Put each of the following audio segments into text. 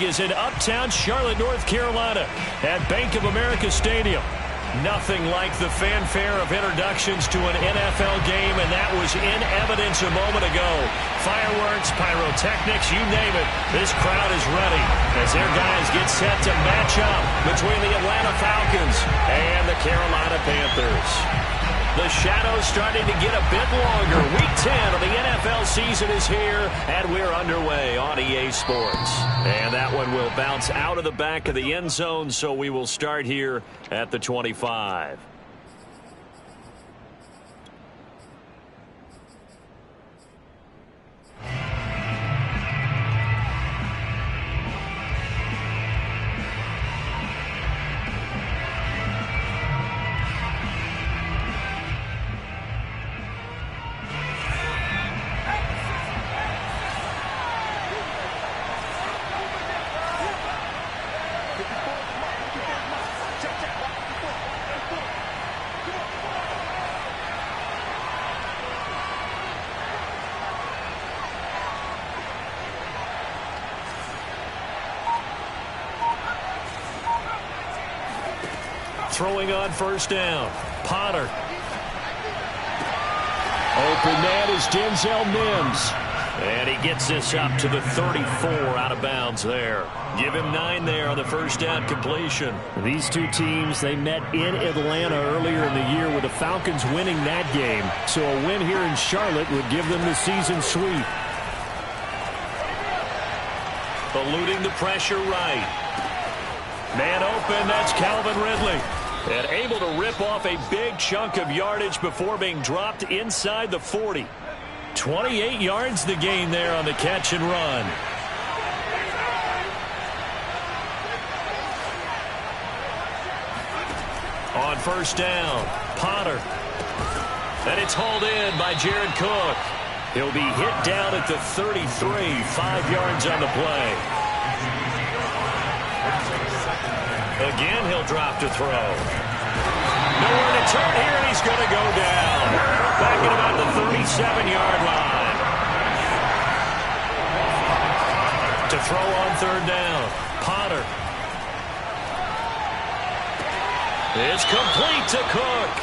League is in uptown Charlotte, North Carolina at Bank of America Stadium. Nothing like the fanfare of introductions to an NFL game, and that was in evidence a moment ago. Fireworks, pyrotechnics, you name it. This crowd is ready as their guys get set to match up between the Atlanta Falcons and the Carolina Panthers. The shadow's starting to get a bit longer. Week 10 of the NFL season is here, and we're underway on EA Sports. And that one will bounce out of the back of the end zone, so we will start here at the 25. Throwing on first down. Potter. Open man is Denzel Mims. And he gets this up to the 34 out of bounds there. Give him 9 there on the first down completion. These two teams, they met in Atlanta earlier in the year with the Falcons winning that game. So a win here in Charlotte would give them the season sweep. Eluding the pressure right. Man open, that's Calvin Ridley. And able to rip off a big chunk of yardage before being dropped inside the 40. 28 yards the gain there on the catch and run. On first down, Potter. And it's hauled in by Jared Cook. He'll be hit down at the 33, 5 yards on the play. Again, he'll drop to throw. Nowhere to turn here, and he's going to go down. Back at about the 37-yard line. To throw on third down, Potter. It's complete to Cook.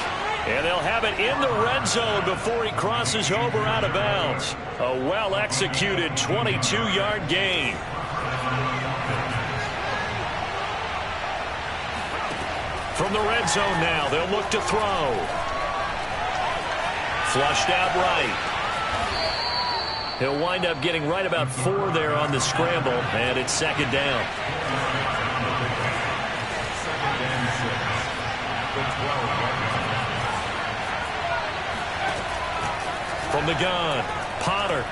And they'll have it in the red zone before he crosses over out of bounds. A well-executed 22-yard gain. From the red zone now, they'll look to throw. Flushed out right. He'll wind up getting right about 4 there on the scramble, and it's second down. From the gun, Potter.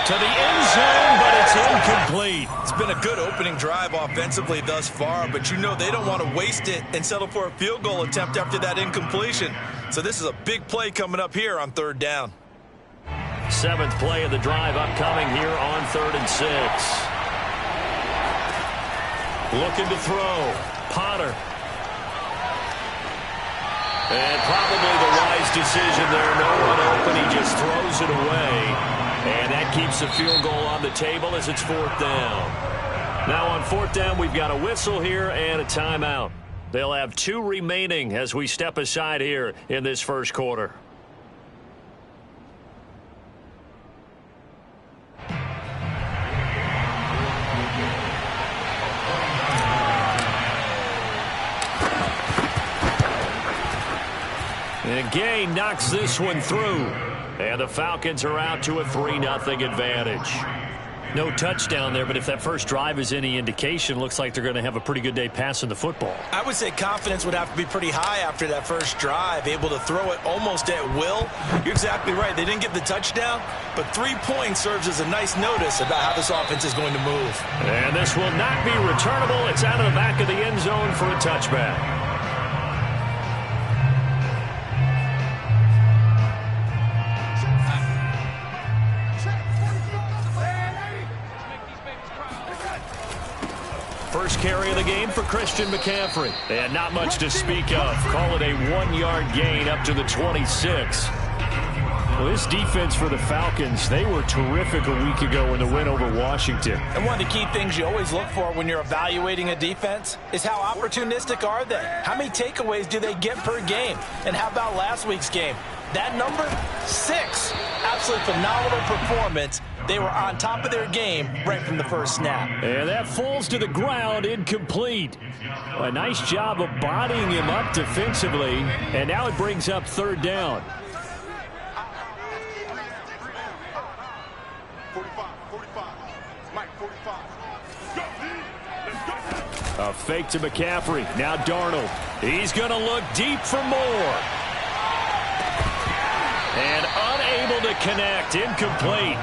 To the end zone, but it's incomplete. It's been a good opening drive offensively thus far, but you know they don't want to waste it and settle for a field goal attempt after that incompletion. So this is a big play coming up here on third down. 7th play of the drive upcoming here on 3rd and 6. Looking to throw. Potter. And probably the wise decision there. No one open. He just throws it away. And that keeps the field goal on the table as it's 4th down. Now on 4th down, we've got a whistle here and a timeout. They'll have 2 remaining as we step aside here in this first quarter. And Gay knocks this one through. And the Falcons are out to a 3-0 advantage. No touchdown there, but if that first drive is any indication, looks like they're going to have a pretty good day passing the football. I would say confidence would have to be pretty high after that first drive, able to throw it almost at will. You're exactly right. They didn't get the touchdown, but 3 points serves as a nice notice about how this offense is going to move. And this will not be returnable. It's out of the back of the end zone for a touchback. First carry of the game for Christian McCaffrey. And not much to speak of. Call it a 1-yard gain up to the 26. This defense for the Falcons, they were terrific a week ago in the win over Washington. And one of the key things you always look for when you're evaluating a defense is how opportunistic are they? How many takeaways do they get per game? And how about last week's game? That number, 6. Absolutely phenomenal performance. They were on top of their game right from the first snap. And that falls to the ground, incomplete. A nice job of bodying him up defensively. And now it brings up 3rd down. 45. Mike, 45. A fake to McCaffrey. Now Darnold. He's going to look deep for more. And unable to connect. Incomplete.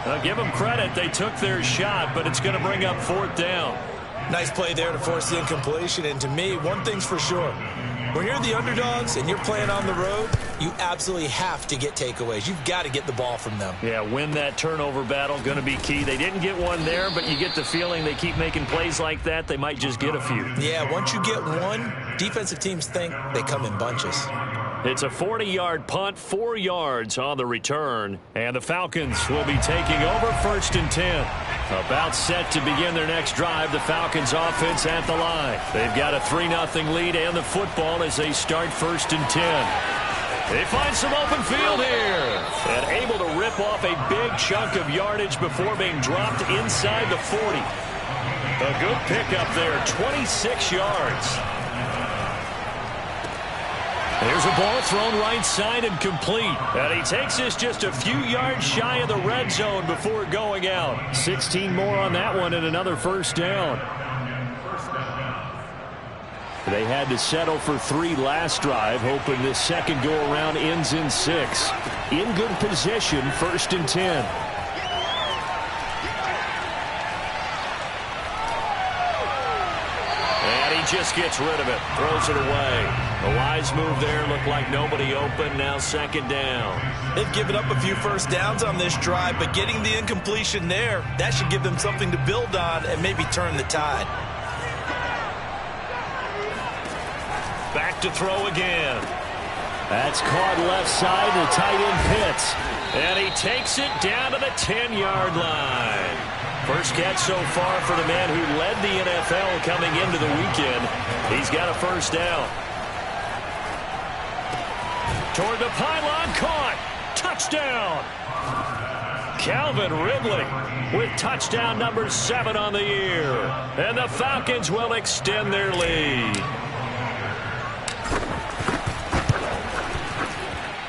I'll give them credit. They took their shot, but it's going to bring up 4th down. Nice play there to force the incompletion. And to me, one thing's for sure. When you're the underdogs and you're playing on the road, you absolutely have to get takeaways. You've got to get the ball from them. Yeah, win that turnover battle, going to be key. They didn't get one there, but you get the feeling they keep making plays like that, they might just get a few. Yeah, once you get one, defensive teams think they come in bunches. It's a 40-yard punt, 4 yards on the return, and the Falcons will be taking over 1st and 10. About set to begin their next drive, the Falcons offense at the line. They've got a 3-0 lead and the football as they start 1st and 10. They find some open field here and able to rip off a big chunk of yardage before being dropped inside the 40. A good pickup there, 26 yards. There's a ball thrown right side and complete. And he takes this just a few yards shy of the red zone before going out. 16 more on that one and another 1st down. They had to settle for 3 last drive, hoping this second go-around ends in 6. In good position, 1st and 10. Just gets rid of it, throws it away. A wise move there, looked like nobody open, now 2nd down. They've given up a few 1st downs on this drive, but getting the incompletion there, that should give them something to build on and maybe turn the tide. Back to throw again. That's caught left side, the tight end Pitts. And he takes it down to the 10-yard line. First catch so far for the man who led the NFL coming into the weekend. He's got a 1st down. Toward the pylon, caught. Touchdown. Calvin Ridley with touchdown number 7 on the year. And the Falcons will extend their lead.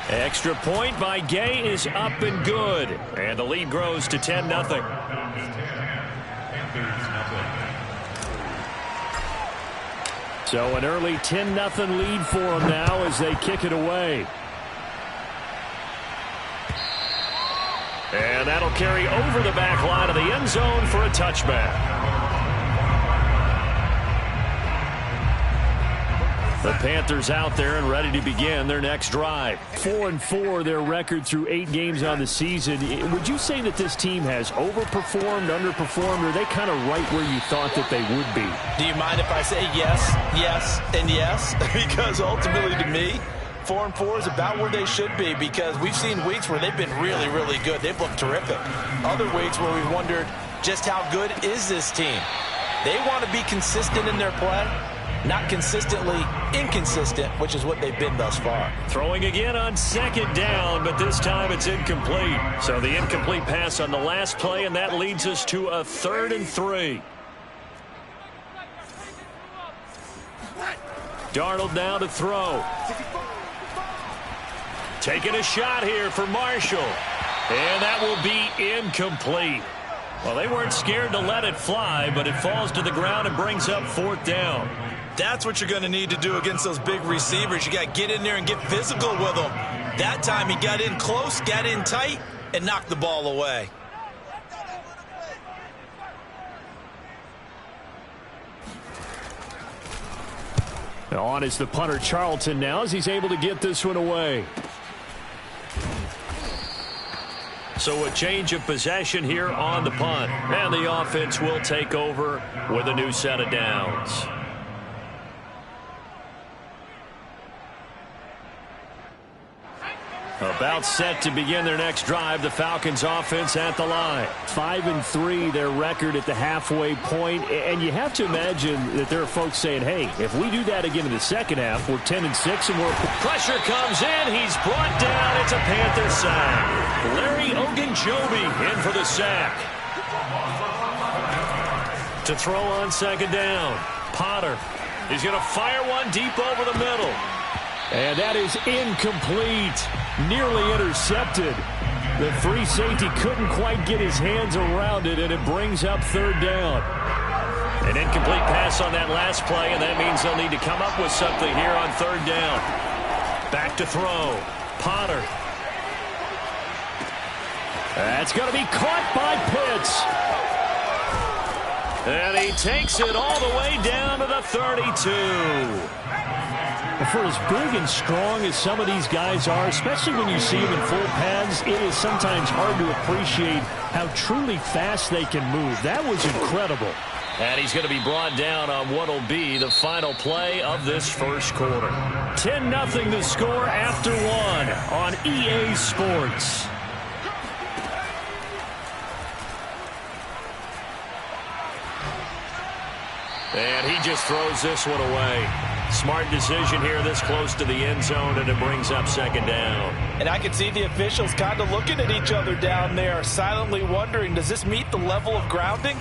Extra point by Gay is up and good. And the lead grows to 10-0. So an early 10-0 lead for them now as they kick it away. And that'll carry over the back line of the end zone for a touchback. The Panthers out there and ready to begin their next drive. 4-4 their record through 8 games on the season. Would you say that this team has overperformed, underperformed, or are they kind of right where you thought that they would be? Do you mind if I say yes, yes, and yes? Because ultimately to me, 4-4 is about where they should be, because we've seen weeks where they've been really, really good. They've looked terrific. Other weeks where we've wondered just how good is this team. They want to be consistent in their play. Not consistently inconsistent, which is what they've been thus far. Throwing again on 2nd down, but this time it's incomplete. So the incomplete pass on the last play, and that leads us to a 3rd and 3. Darnold now to throw. Taking a shot here for Marshall. And that will be incomplete. Well, they weren't scared to let it fly, but it falls to the ground and brings up 4th down. That's what you're going to need to do against those big receivers. You got to get in there and get physical with them. That time he got in close, got in tight, and knocked the ball away. On is the punter Charlton now as he's able to get this one away. So a change of possession here on the punt. And the offense will take over with a new set of downs. About set to begin their next drive, the Falcons offense at the line. 5-3, their record at the halfway point. And you have to imagine that there are folks saying, hey, if we do that again in the second half, we're 10-6 and we're... Pressure comes in. He's brought down. It's a Panther sack. Larry Ogunjobi in for the sack. To throw on second down. Potter is going to fire one deep over the middle. And that is incomplete. Nearly intercepted. The free safety couldn't quite get his hands around it, and it brings up third down. An incomplete pass on that last play, and that means they'll need to come up with something here on third down. Back to throw. Potter. That's going to be caught by Pitts. And he takes it all the way down to the 32. For as big and strong as some of these guys are, especially when you see them in full pads, it is sometimes hard to appreciate how truly fast they can move. That was incredible. And he's going to be brought down on what will be the final play of this first quarter. 10-0 the score after one on EA Sports. And he just throws this one away. Smart decision here this close to the end zone, and it brings up second down. And I can see the officials kind of looking at each other down there, silently wondering, does this meet the level of grounding?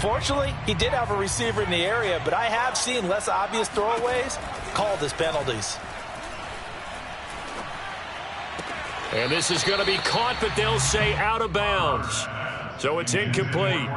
Fortunately, he did have a receiver in the area, but I have seen less obvious throwaways called as penalties. And this is going to be caught, but they'll say out of bounds. So it's incomplete.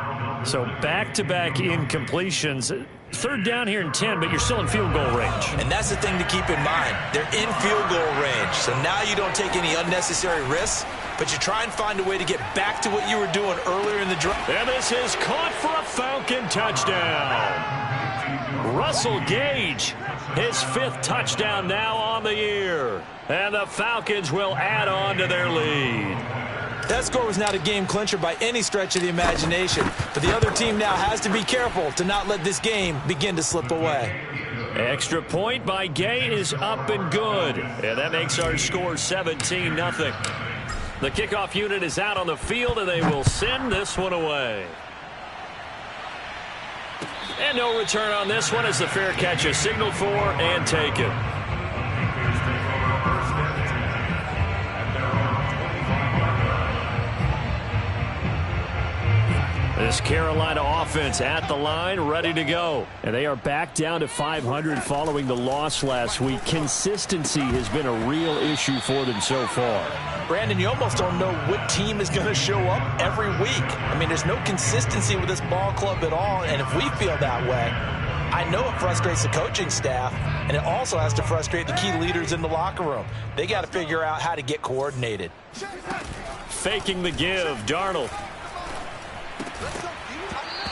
So back-to-back incompletions. Third down here in 10, but you're still in field goal range. And that's the thing to keep in mind. They're in field goal range. So now you don't take any unnecessary risks, but you try and find a way to get back to what you were doing earlier in the drive. And this is caught for a Falcon touchdown. Russell Gage, his 5th touchdown now on the year. And the Falcons will add on to their lead. That score was not a game clincher by any stretch of the imagination, but the other team now has to be careful to not let this game begin to slip away. Extra point by Gay is up and good, and that makes our score 17-0. The kickoff unit is out on the field, and they will send this one away. And no return on this one as the fair catch is signaled for and taken. This Carolina offense at the line, ready to go. And they are back down to 500 following the loss last week. Consistency has been a real issue for them so far. Brandon, you almost don't know what team is going to show up every week. I mean, there's no consistency with this ball club at all, and if we feel that way, I know it frustrates the coaching staff, and it also has to frustrate the key leaders in the locker room. They got to figure out how to get coordinated. Faking the give, Darnold.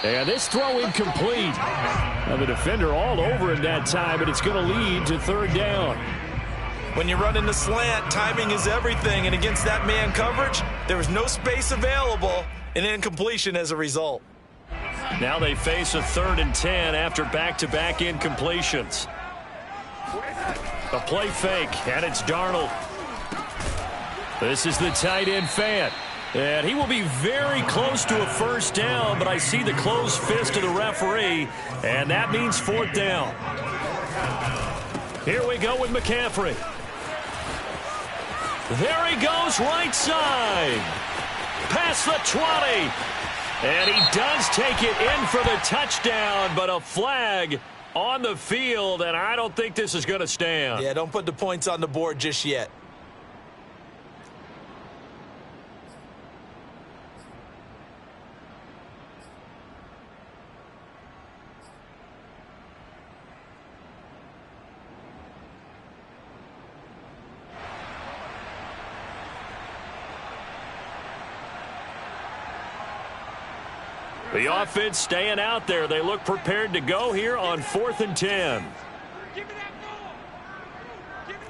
And this throw incomplete. Now the defender all over him that time, but it's going to lead to third down. When you run in the slant, timing is everything, and against that man coverage, there was no space available, and incompletion as a result. Now they face a 3rd and 10 after back-to-back incompletions. A play fake, and it's Darnold. This is the tight end Fant. And he will be very close to a first down, but I see the closed fist of the referee, and that means 4th down. Here we go with McCaffrey. There he goes, right side. Past the 20. And he does take it in for the touchdown, but a flag on the field, and I don't think this is going to stand. Yeah, don't put the points on the board just yet. The offense staying out there. They look prepared to go here on 4th and 10. Give me that ball. Give me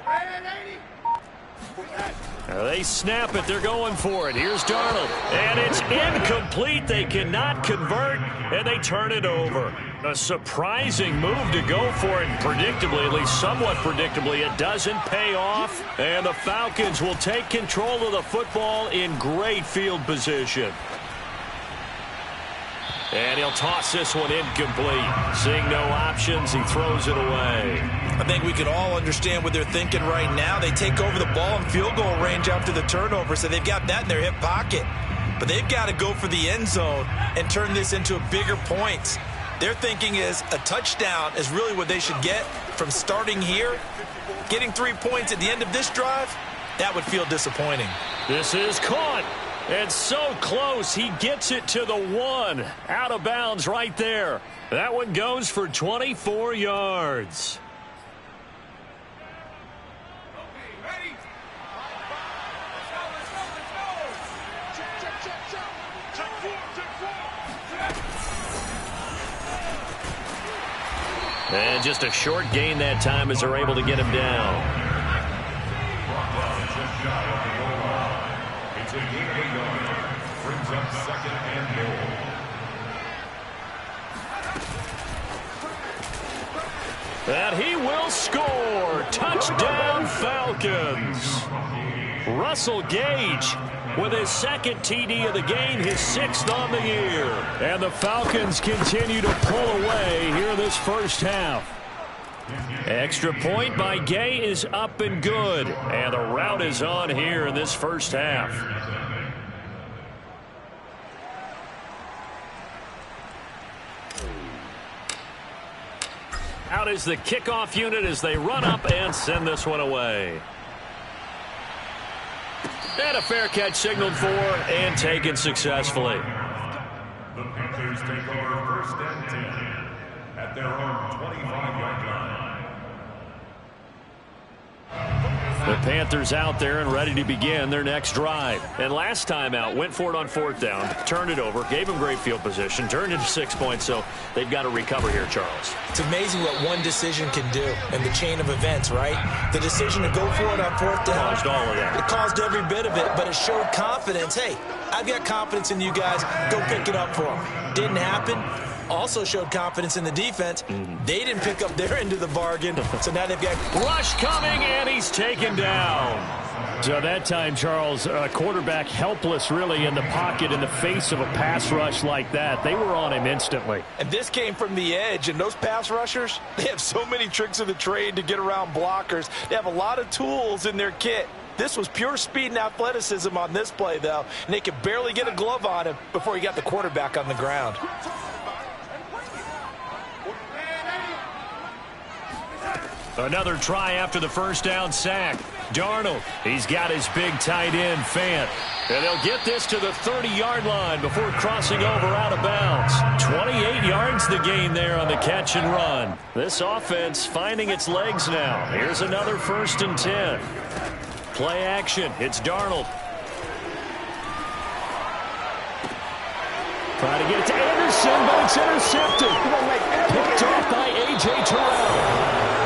that 80. They snap it. They're going for it. Here's Darnold. And it's incomplete. They cannot convert, and they turn it over. A surprising move to go for it. Predictably, at least somewhat predictably, it doesn't pay off. And the Falcons will take control of the football in great field position. And he'll toss this one incomplete. Seeing no options, he throws it away. I think we can all understand what they're thinking right now. They take over the ball in field goal range after the turnover, so they've got that in their hip pocket. But they've got to go for the end zone and turn this into a bigger points. Their thinking is a touchdown is really what they should get from starting here. Getting 3 points at the end of this drive, that would feel disappointing. This is caught. And so close, he gets it to the 1. Out of bounds right there. That one goes for 24 yards. And just a short gain that time as they're able to get him down. And he will score. Touchdown, Falcons. Russell Gage with his second TD of the game, his 6th on the year. And the Falcons continue to pull away here this first half. Extra point by Gay is up and good. And the route is on here in this first half. Out is the kickoff unit as they run up and send this one away. And a fair catch signaled for and taken successfully. The Panthers take over 1st and 10 at their own 25-yard line. The Panthers out there and ready to begin their next drive. And last time out, went for it on 4th down, turned it over, gave them great field position, turned into 6 points, so they've got to recover here, Charles. It's amazing what one decision can do in the chain of events, right? The decision to go for it on 4th down. Caused all of that. It caused every bit of it, but it showed confidence. Hey, I've got confidence in you guys. Go pick it up for them. Didn't happen. Also showed confidence in the defense. They didn't pick up their end of the bargain, so now they've got rush coming, and he's taken down. So that time, Charles, a quarterback helpless really in the pocket in the face of a pass rush like that. They were on him instantly. And this came from the edge, and those pass rushers, they have so many tricks of the trade to get around blockers. They have a lot of tools in their kit. This was pure speed and athleticism on this play, though, and they could barely get a glove on him before he got the quarterback on the ground. Another try after the first down sack. Darnold, he's got his big tight end, Fant. And they'll get this to the 30-yard line before crossing over out of bounds. 28 yards the gain there on the catch and run. This offense finding its legs now. Here's another 1st and 10. Play action. It's Darnold. Trying to get it to Anderson, but it's intercepted. Picked off by A.J. Terrell.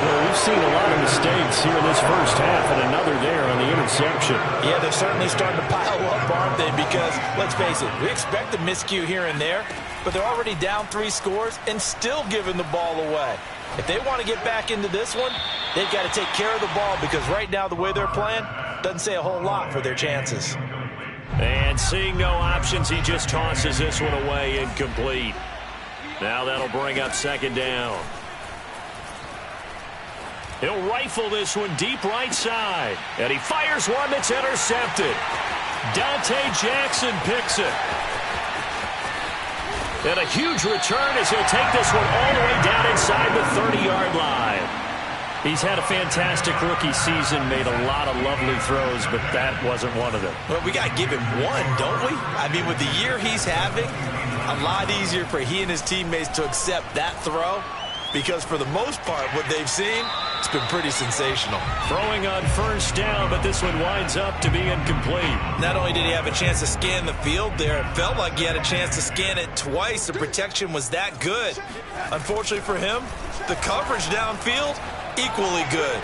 Well, we've seen a lot of mistakes here in this first half, and another there on the interception. Yeah, they're certainly starting to pile up, aren't they? Because, let's face it, we expect a miscue here and there, but they're already down 3 scores and still giving the ball away. If they want to get back into this one, they've got to take care of the ball, because right now the way they're playing doesn't say a whole lot for their chances. And seeing no options, he just tosses this one away incomplete. Now that'll bring up 2nd down. He'll rifle this one deep right side. And he fires one that's intercepted. Dante Jackson picks it. And a huge return as he'll take this one all the way down inside the 30-yard line. He's had a fantastic rookie season, made a lot of lovely throws, but that wasn't one of them. Well, we got to give him one, don't we? I mean, with the year he's having, a lot easier for he and his teammates to accept that throw, because for the most part, what they've seen, it's been pretty sensational. Throwing on 1st down, but this one winds up to be incomplete. Not only did he have a chance to scan the field there, it felt like he had a chance to scan it twice. The protection was that good. Unfortunately for him, the coverage downfield, equally good.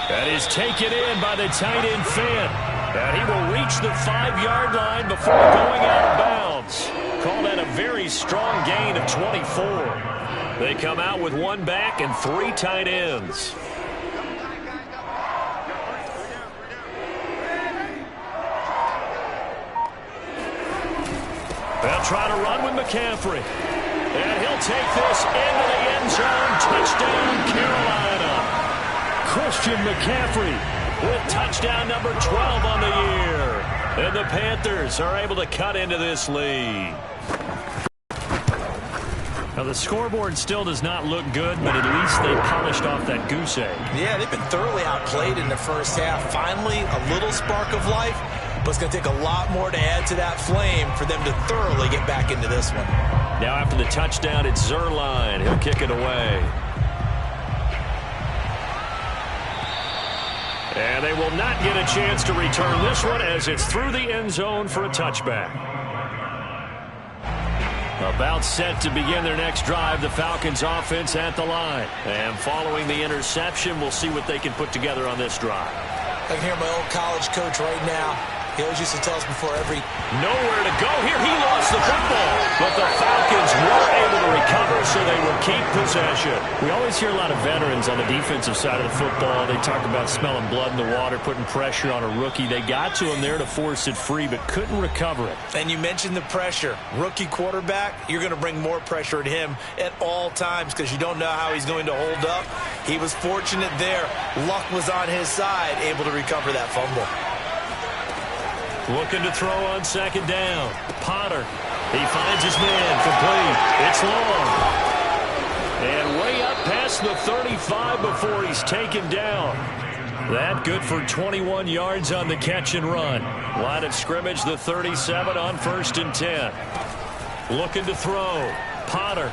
That is taken in by the tight end Fant. And he will reach the 5-yard line before going out of bounds. Call that a very strong gain of 24. They come out with one back and 3 tight ends. They'll try to run with McCaffrey. And he'll take this into the end zone. Touchdown, Carolina. Christian McCaffrey with touchdown number 12 on the year. And the Panthers are able to cut into this lead. Now, the scoreboard still does not look good, but at least they polished off that goose egg. Yeah, they've been thoroughly outplayed in the first half. Finally, a little spark of life, but it's going to take a lot more to add to that flame for them to thoroughly get back into this one. Now, after the touchdown, it's Zuerlein. He'll kick it away. And they will not get a chance to return this one as it's through the end zone for a touchback. About set to begin their next drive, the Falcons offense at the line. And following the interception, we'll see what they can put together on this drive. I can hear my old college coach right now. He always used to tell us before every... Nowhere to go here. He lost the football. But the Falcons were able to recover, so they will keep possession. We always hear a lot of veterans on the defensive side of the football. They talk about smelling blood in the water, putting pressure on a rookie. They got to him there to force it free, but couldn't recover it. And you mentioned the pressure. Rookie quarterback, you're going to bring more pressure at him at all times because you don't know how he's going to hold up. He was fortunate there. Luck was on his side, able to recover that fumble. Looking to throw on second down. Potter. He finds his man. Complete. It's long. And way up past the 35 before he's taken down. That good for 21 yards on the catch and run. Line of scrimmage, the 37 on 1st and 10. Looking to throw. Potter.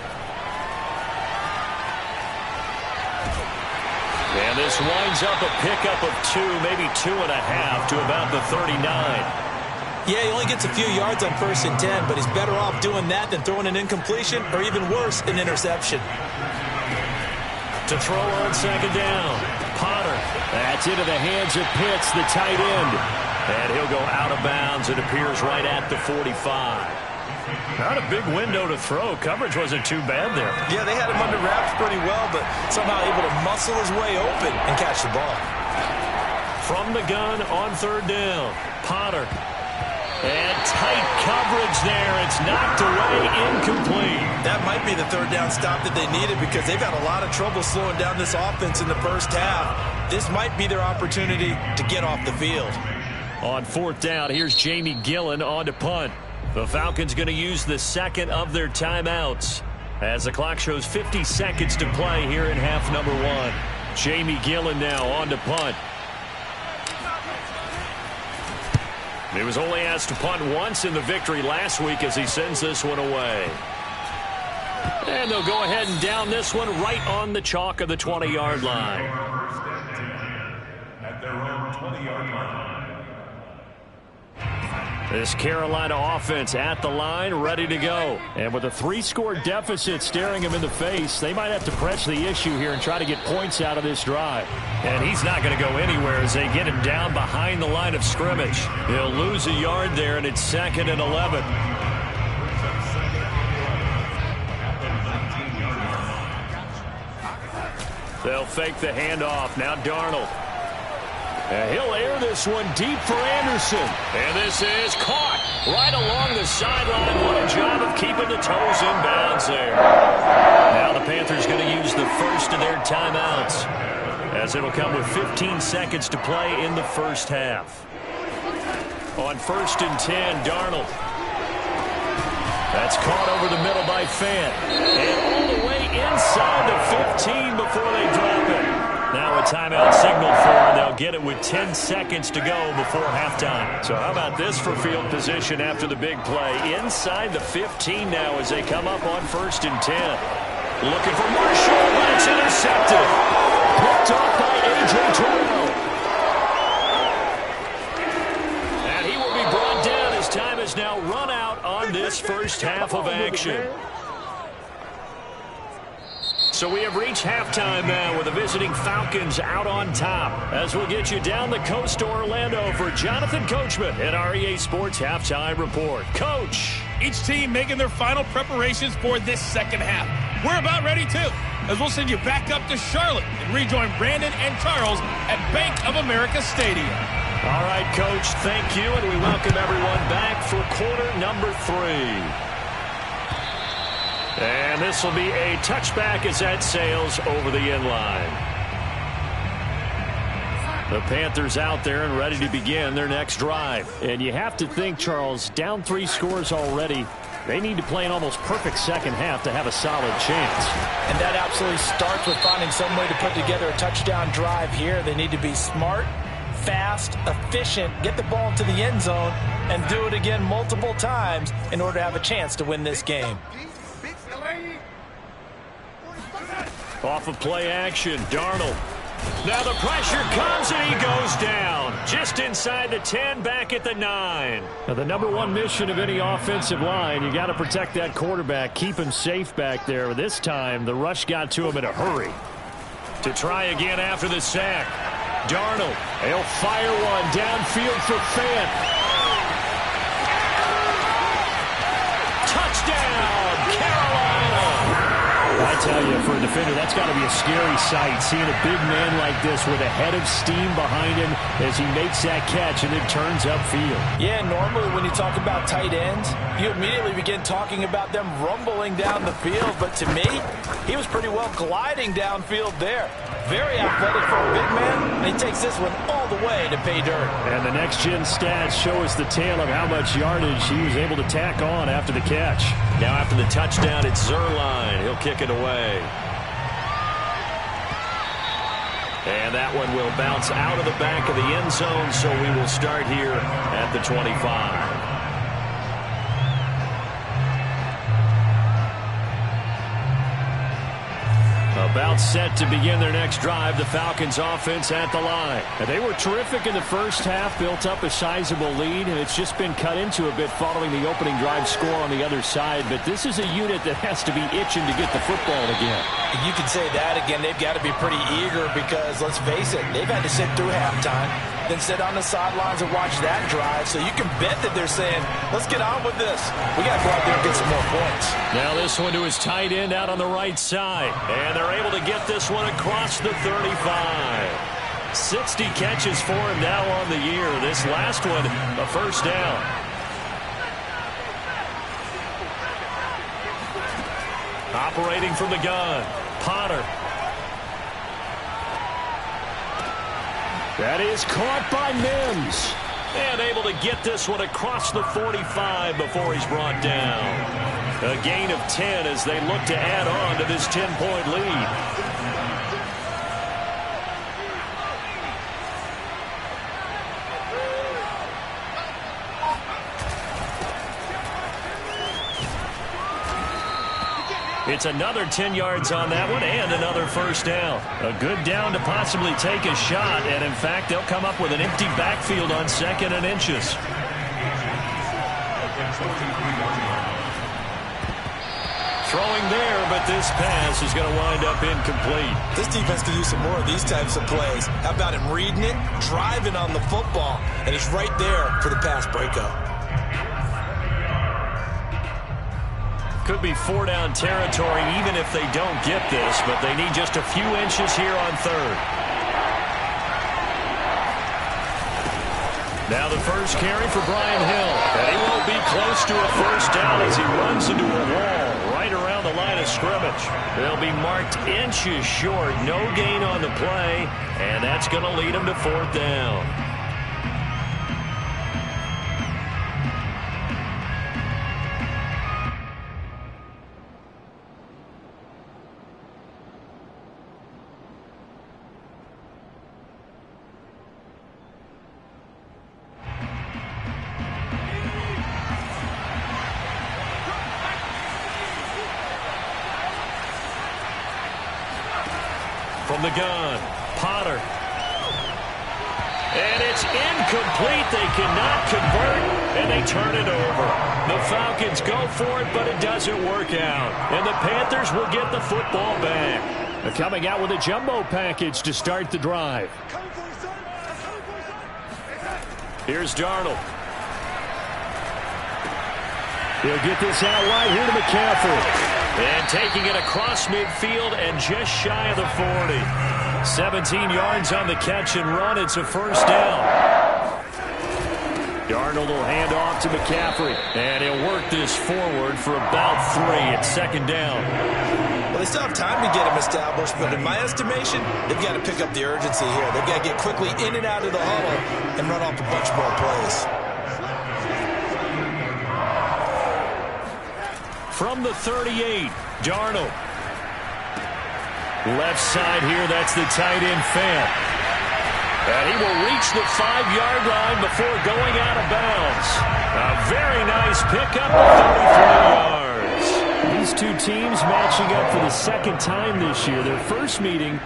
And this winds up a pickup of 2, maybe 2.5 to about the 39. Yeah, he only gets a few yards on 1st and 10, but he's better off doing that than throwing an incompletion or even worse, an interception. To throw on second down. Potter. That's into the hands of Pitts, the tight end. And he'll go out of bounds. It appears right at the 45. Not a big window to throw. Coverage wasn't too bad there. Yeah, they had him under wraps pretty well, but somehow able to muscle his way open and catch the ball. From the gun on 3rd down. Potter. And tight coverage there. It's knocked away, incomplete. That might be the 3rd down stop that they needed because they've had a lot of trouble slowing down this offense in the first half. This might be their opportunity to get off the field. On 4th down, here's Jamie Gillen on to punt. The Falcons going to use the second of their timeouts as the clock shows 50 seconds to play here in half number 1. Jamie Gillen now on to punt. He was only asked to punt once in the victory last week as he sends this one away. And they'll go ahead and down this one right on the chalk of the 20-yard line. At their own 20-yard line. This Carolina offense at the line, ready to go. And with a 3-score deficit staring him in the face, they might have to press the issue here and try to get points out of this drive. And he's not going to go anywhere as they get him down behind the line of scrimmage. He'll lose a yard there, and it's 2nd and 11. They'll fake the handoff. Now Darnold. And he'll air this one deep for Anderson. And this is caught right along the sideline. What a job of keeping the toes in bounds there. Now the Panthers going to use the first of their timeouts as it'll come with 15 seconds to play in the first half. On 1st and 10, Darnold. That's caught over the middle by Fant. And all the way inside the 15 before they drop it. Now a timeout signaled for, and they'll get it with 10 seconds to go before halftime. So how about this for field position after the big play? Inside the 15 now as they come up on 1st and 10. Looking for Marshall, but it's intercepted. Picked off by A.J. Terrell. And he will be brought down as time has now run out on this first half of action. So we have reached halftime now with the visiting Falcons out on top. As we'll get you down the coast to Orlando for Jonathan Coachman at our EA Sports Halftime Report. Coach. Each team making their final preparations for this second half. We're about ready too, as we'll send you back up to Charlotte and rejoin Brandon and Charles at Bank of America Stadium. All right, Coach, thank you, and we welcome everyone back for quarter number 3. And this will be a touchback as that sails over the end line. The Panthers out there and ready to begin their next drive. And you have to think, Charles, down 3 scores already. They need to play an almost perfect second half to have a solid chance. And that absolutely starts with finding some way to put together a touchdown drive here. They need to be smart, fast, efficient, get the ball into the end zone, and do it again multiple times in order to have a chance to win this game. Off of play action, Darnold. Now the pressure comes and he goes down. Just inside the 10, back at the 9. Now the number 1 mission of any offensive line, you got to protect that quarterback, keep him safe back there. But this time, the rush got to him in a hurry. To try again after the sack. Darnold, he'll fire one downfield for Fant. Touchdown, Carolina! I tell you, for a defender, that's got to be a scary sight, seeing a big man like this with a head of steam behind him as he makes that catch and then turns upfield. Yeah, normally when you talk about tight ends, you immediately begin talking about them rumbling down the field. But to me, he was pretty well gliding downfield there. Very athletic for a big man, and he takes this one all the way to pay dirt. And the next-gen stats show us the tale of how much yardage he was able to tack on after the catch. Now after the touchdown, it's Zuerlein. He'll kick it away. And that one will bounce out of the back of the end zone, so we will start here at the 25. About set to begin their next drive, the Falcons offense at the line. And they were terrific in the first half, built up a sizable lead, and it's just been cut into a bit following the opening drive score on the other side. But this is a unit that has to be itching to get the football again. You can say that again. They've got to be pretty eager because, let's face it, they've had to sit through halftime, then sit on the sidelines and watch that drive. So you can bet that they're saying, let's get on with this. We got to go out there and get some more points. Now this one to his tight end out on the right side. And they're able to get this one across the 35. 60 catches for him now on the year. This last one, a first down. Operating from the gun, Potter. That is caught by Mims. And able to get this one across the 45 before he's brought down. A gain of 10 as they look to add on to this 10-point lead. It's another 10 yards on that one and another first down. A good down to possibly take a shot, and in fact, they'll come up with an empty backfield on 2nd and inches. Throwing there, but this pass is going to wind up incomplete. This defense could use some more of these types of plays. How about him reading it, driving on the football, and he's right there for the pass breakup. Could be 4-down territory even if they don't get this, but they need just a few inches here on 3rd. Now the first carry for Brian Hill. And he won't be close to a first down as he runs into a wall right around the line of scrimmage. They'll be marked inches short. No gain on the play, and that's going to lead him to 4th down. From the gun, Potter. And it's incomplete. They cannot convert, and they to turn it over. The Falcons go for it, but it doesn't work out. And the Panthers will get the football back. They're coming out with a jumbo package to start the drive. Here's Darnold. He'll get this out wide here to McCaffrey. And taking it across midfield and just shy of the 40. 17 yards on the catch and run. It's a first down. Darnold will hand off to McCaffrey. And he'll work this forward for about 3 at second down. Well, they still have time to get him established, but in my estimation, they've got to pick up the urgency here. They've got to get quickly in and out of the huddle and run off a bunch more plays. From the 38, Darnold. Left side here, that's the tight end Fant. And he will reach the 5-yard line before going out of bounds. A very nice pickup of 33 yards. These two teams matching up for the second time this year. Their first meeting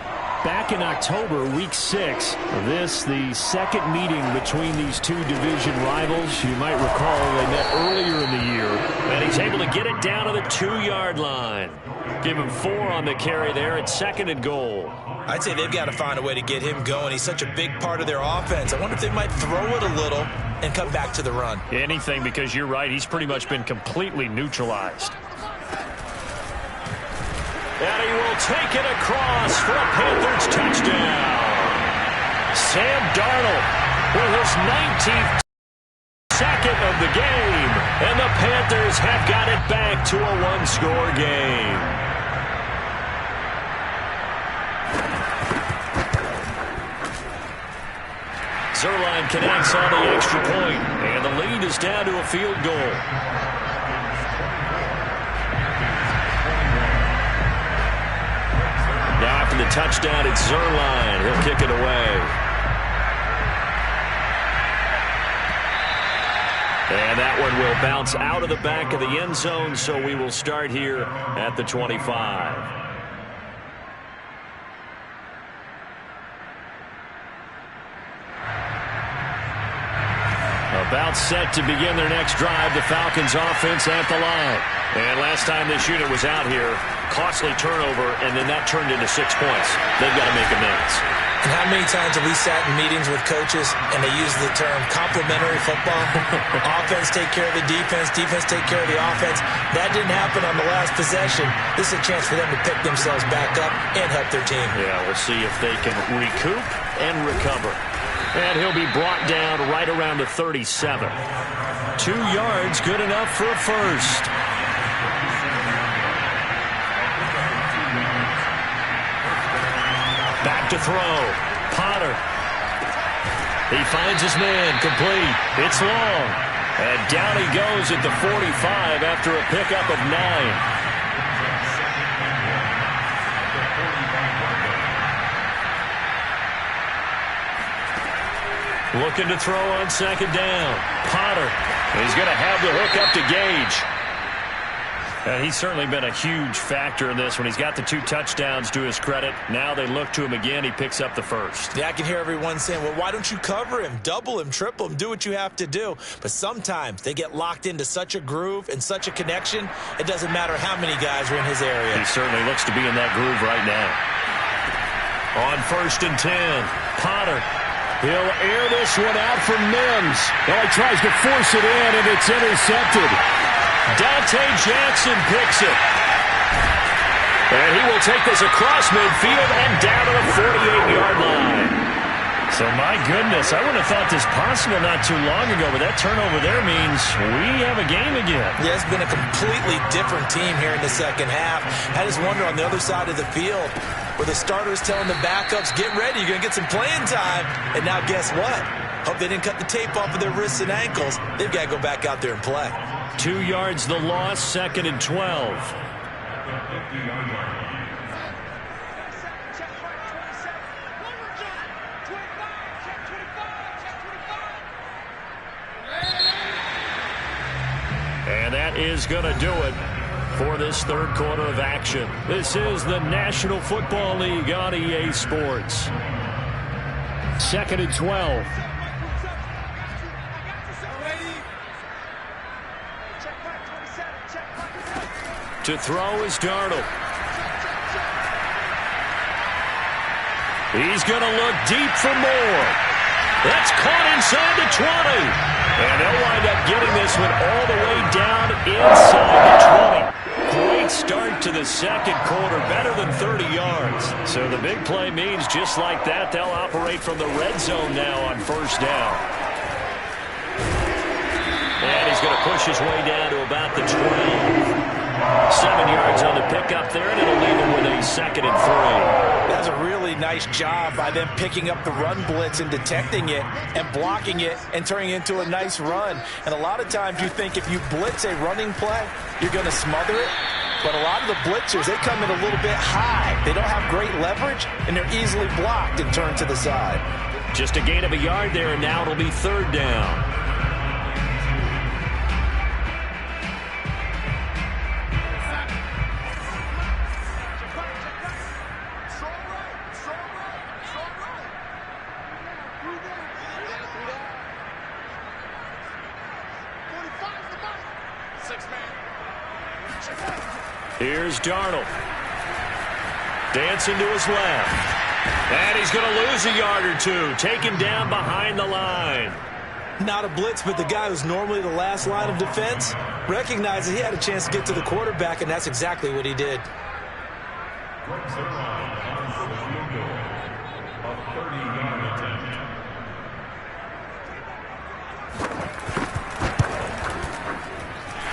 back in October, week 6. This, the second meeting between these two division rivals. You might recall they met earlier in the year. And he's able to get it down to the 2-yard line. Give him 4 on the carry there at 2nd and goal. I'd say they've got to find a way to get him going. He's such a big part of their offense. I wonder if they might throw it a little and come back to the run. Anything, because you're right. He's pretty much been completely neutralized. And he will take it across for a Panthers touchdown. Sam Darnold with his 19th second of the game. And the Panthers have got it back to a 1-score game. Zuerlein connects on the extra point, and the lead is down to a field goal. Now after the touchdown, it's Zuerlein. He'll kick it away. And that one will bounce out of the back of the end zone, so we will start here at the 25. About set to begin their next drive, the Falcons offense at the line. And last time this unit was out here, costly turnover, and then that turned into 6 points. They've got to make amends. And how many times have we sat in meetings with coaches and they use the term complementary football? Offense take care of the defense, defense take care of the offense. That didn't happen on the last possession. This is a chance for them to pick themselves back up and help their team. Yeah, we'll see if they can recoup and recover. And he'll be brought down right around the 37. 2 yards, good enough for a first. Back to throw. Potter. He finds his man, complete. It's long. And down he goes at the 45 after a pickup of 9. Looking to throw on second down. Potter. He's going to have the hook up to Gage. And he's certainly been a huge factor in this when he's got the 2 touchdowns to his credit. Now they look to him again. He picks up the first. Yeah, I can hear everyone saying, well, why don't you cover him, double him, triple him, do what you have to do. But sometimes they get locked into such a groove and such a connection, it doesn't matter how many guys are in his area. He certainly looks to be in that groove right now. On 1st and 10, Potter. He'll air this one out for Mims. Oh, he tries to force it in, and it's intercepted. Dante Jackson picks it. And he will take this across midfield and down to the 48-yard line. So, my goodness, I wouldn't have thought this possible not too long ago, but that turnover there means we have a game again. Yeah, it's been a completely different team here in the second half. I just wonder on the other side of the field, where the starters telling the backups, get ready, you're going to get some playing time. And now guess what? Hope they didn't cut the tape off of their wrists and ankles. They've got to go back out there and play. 2 yards the loss, 2nd and 12. And that is going to do it for this third quarter of action. This is the National Football League on EA Sports. 2nd and 12. To throw is Darnold. He's going to look deep for more. That's caught inside the 20. And they'll wind up getting this one all the way down inside the 20. Great start to the second quarter, better than 30 yards. So the big play means just like that, they'll operate from the red zone now on first down. And he's going to push his way down to about the 12. 7 yards on the pickup there, and it'll leave him with a 2nd and 3. That's a really nice job by them picking up the run blitz and detecting it and blocking it and turning it into a nice run. And a lot of times you think if you blitz a running play, you're going to smother it. But a lot of the blitzers, they come in a little bit high. They don't have great leverage, and they're easily blocked and turned to the side. Just a gain of a yard there, and now it'll be 3rd down. Here's Darnold. Dancing to his left. And he's going to lose a yard or two. Taken down behind the line. Not a blitz, but the guy who's normally the last line of defense recognizes he had a chance to get to the quarterback, and that's exactly what he did.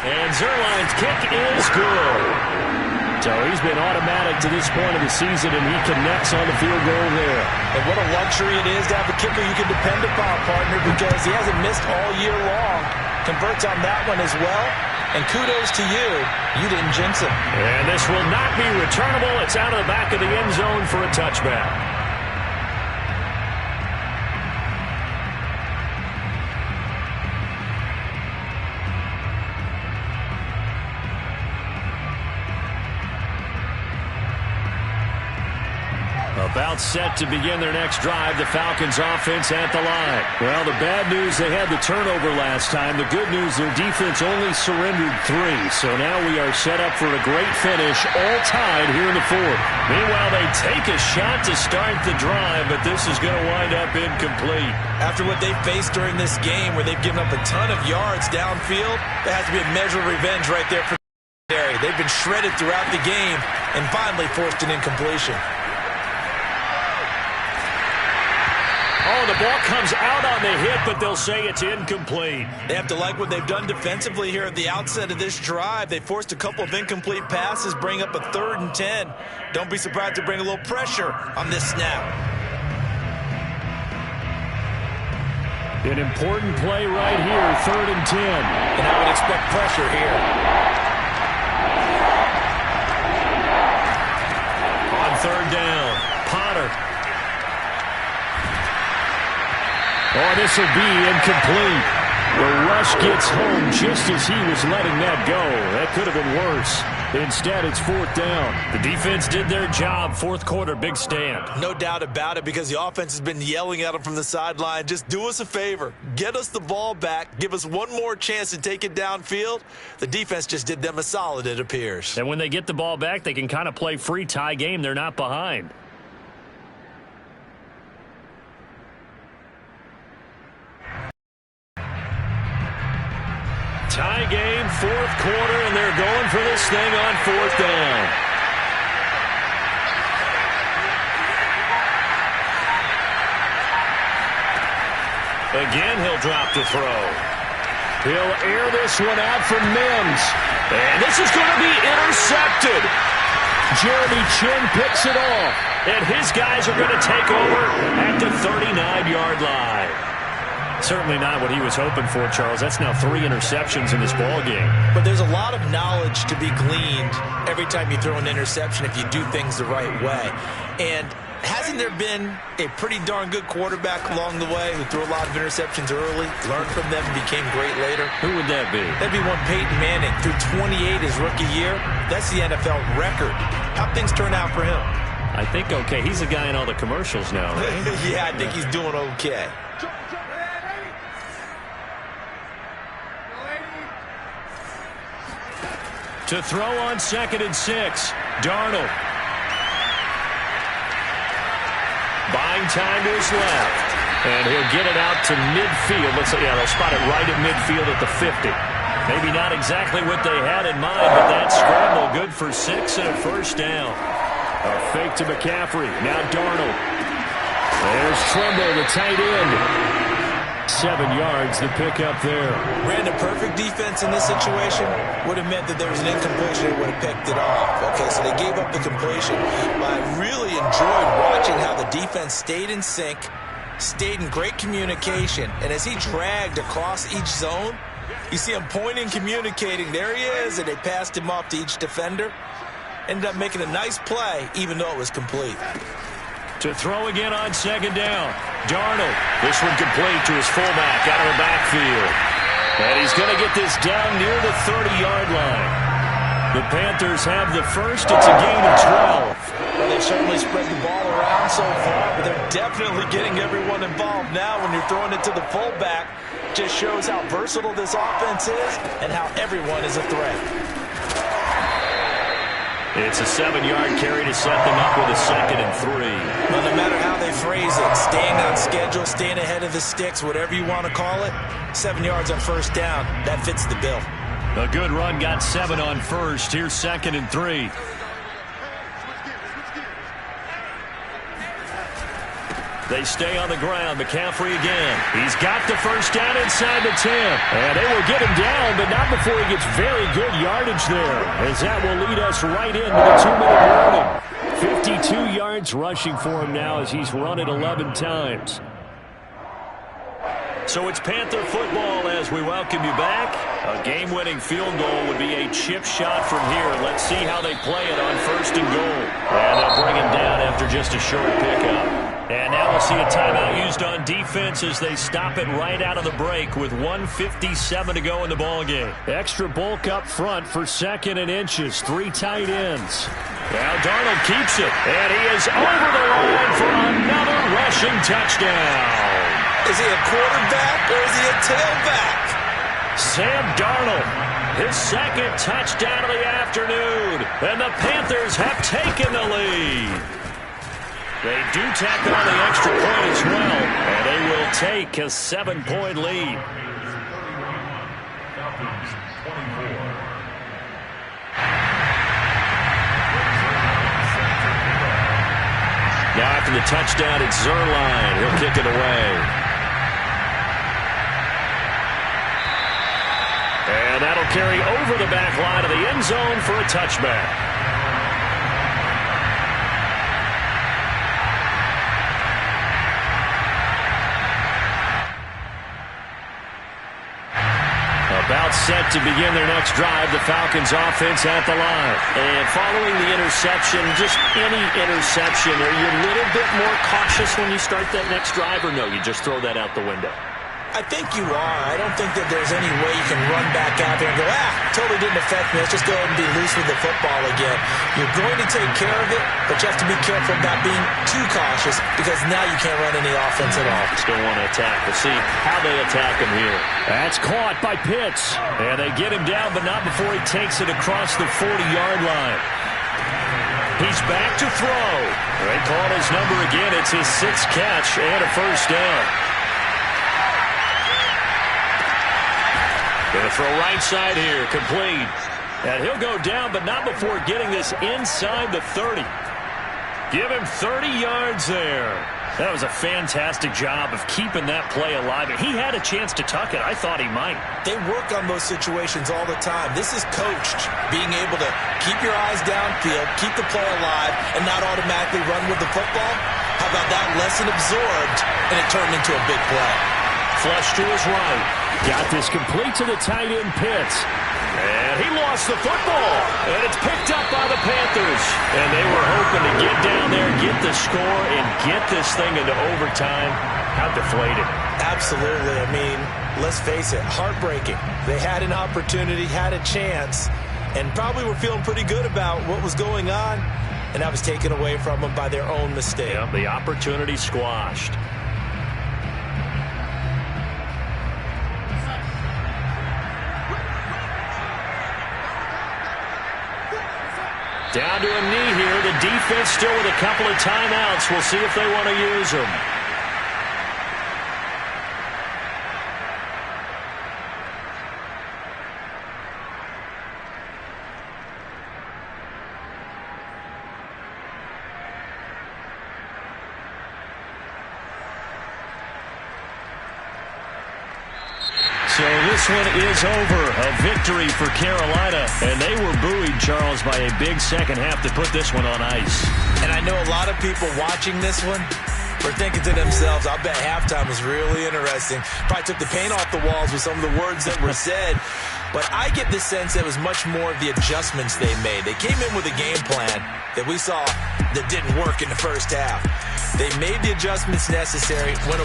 And Zuerlein's kick is good. So he's been automatic to this point of the season, and he connects on the field goal there. And what a luxury it is to have a kicker you can depend upon, partner, because he hasn't missed all year long. Converts on that one as well. And kudos to you. You didn't jinx him. And this will not be returnable. It's out of the back of the end zone for a touchback. About set to begin their next drive, the Falcons offense at the line. Well, the bad news, they had the turnover last time. The good news, their defense only surrendered 3. So now we are set up for a great finish, all tied here in the 4th. Meanwhile, they take a shot to start the drive, but this is going to wind up incomplete. After what they faced during this game, where they've given up a ton of yards downfield, there has to be a measure of revenge right there for Derry. They've been shredded throughout the game and finally forced an incompletion. Oh, the ball comes out on the hit, but they'll say it's incomplete. They have to like what they've done defensively here at the outset of this drive. They forced a couple of incomplete passes, bring up a 3rd and 10. Don't be surprised to bring a little pressure on this snap. An important play right here, 3rd and 10. And I would expect pressure here. On 3rd down, Potter. Oh, this will be incomplete. The rush gets home just as he was letting that go. That could have been worse. Instead, it's 4th down. The defense did their job. 4th quarter, big stand. No doubt about it, because the offense has been yelling at them from the sideline. Just do us a favor. Get us the ball back. Give us one more chance to take it downfield. The defense just did them a solid, it appears. And when they get the ball back, they can kind of play free tie game. They're not behind. Tie game, 4th quarter, and they're going for this thing on 4th down. Again, he'll drop the throw. He'll air this one out for Mims. And this is going to be intercepted. Jeremy Chinn picks it off. And his guys are going to take over at the 39-yard line. Certainly not what he was hoping for, Charles. That's now 3 interceptions in this ballgame. But there's a lot of knowledge to be gleaned every time you throw an interception if you do things the right way. And hasn't there been a pretty darn good quarterback along the way who threw a lot of interceptions early, learned from them, and became great later? Who would that be? That'd be one Peyton Manning. Threw 28 his rookie year. That's the NFL record. How'd things turn out for him? I think okay. He's a guy in all the commercials now, right? Yeah, I think he's doing okay. To throw on 2nd and 6. Darnold. Buying time to his left. And he'll get it out to midfield. They'll spot it right at midfield at the 50. Maybe not exactly what they had in mind, but that scramble good for 6 and a first down. A fake to McCaffrey. Now Darnold. There's Tremble, the tight end. 7 yards, the pickup there. Ran a perfect defense in this situation. Would have meant that there was an incompletion. They would have picked it off. Okay, so they gave up the completion. But I really enjoyed watching how the defense stayed in sync, stayed in great communication. And as he dragged across each zone, you see him pointing, communicating. There he is, and they passed him off to each defender. Ended up making a nice play, even though it was complete. To throw again on 2nd down. Darnold. This one complete to his fullback out of the backfield. And he's going to get this down near the 30-yard line. The Panthers have the first. It's a gain of 12. Well, they've certainly spread the ball around so far, but they're definitely getting everyone involved now when you're throwing it to the fullback. Just shows how versatile this offense is and how everyone is a threat. It's a 7-yard carry to set them up with a 2nd and 3. Well, no matter how they phrase it, staying on schedule, staying ahead of the sticks, whatever you want to call it, 7 yards on first down, that fits the bill. A good run got 7 on first. Here's 2nd and 3. They stay on the ground. McCaffrey again. He's got the first down inside the 10. And they will get him down, but not before he gets very good yardage there, as that will lead us right into the 2-minute warning. 52 yards rushing for him now as he's run it 11 times. So it's Panther football as we welcome you back. A game-winning field goal would be a chip shot from here. Let's see how they play it on 1st and goal. And they'll bring him down after just a short pickup. And now we'll see a timeout used on defense as they stop it right out of the break with 1:57 to go in the ballgame. Extra bulk up front for 2nd and inches. 3 tight ends. Now Darnold keeps it. And he is over the line for another rushing touchdown. Is he a quarterback or is he a tailback? Sam Darnold, his 2nd touchdown of the afternoon. And the Panthers have taken the lead. They do tack on the extra point as well, and they will take a 7-point lead. Now after the touchdown, it's Zuerlein. He'll kick it away. And that'll carry over the back line of the end zone for a touchback. About set to begin their next drive, the Falcons offense at the line. And following the interception, just any interception, are you a little bit more cautious when you start that next drive, or no, you just throw that out the window? I think you are. I don't think that there's any way you can run back out there and go, totally didn't affect me. Let's just go ahead and be loose with the football again. You're going to take care of it, but you have to be careful about being too cautious because now you can't run any offense at all. Still want to attack. We'll see how they attack him here. That's caught by Pitts. And they get him down, but not before he takes it across the 40-yard line. He's back to throw. They called his number again. It's his 6th catch and a first down. Going to throw right side here, complete. And he'll go down, but not before getting this inside the 30. Give him 30 yards there. That was a fantastic job of keeping that play alive. And he had a chance to tuck it. I thought he might. They work on those situations all the time. This is coached, being able to keep your eyes downfield, keep the play alive, and not automatically run with the football. How about that lesson absorbed, and it turned into a big play. Flush to his right. Got this complete to the tight end, Pitts. And he lost the football. And it's picked up by the Panthers. And they were hoping to get down there, get the score, and get this thing into overtime. How deflated. Absolutely. I mean, let's face it, heartbreaking. They had an opportunity, had a chance, and probably were feeling pretty good about what was going on. And that was taken away from them by their own mistake. Yep, the opportunity squashed. Down to a knee here. The defense still with a couple of timeouts. We'll see if they want to use them. So this one is over. A victory for Carolina. And they were buoyed, Charles, by a big second half to put this one on ice. And I know a lot of people watching this one were thinking to themselves, I bet halftime was really interesting. Probably took the paint off the walls with some of the words that were said. But I get the sense that it was much more of the adjustments they made. They came in with a game plan that we saw that didn't work in the first half. They made the adjustments necessary, went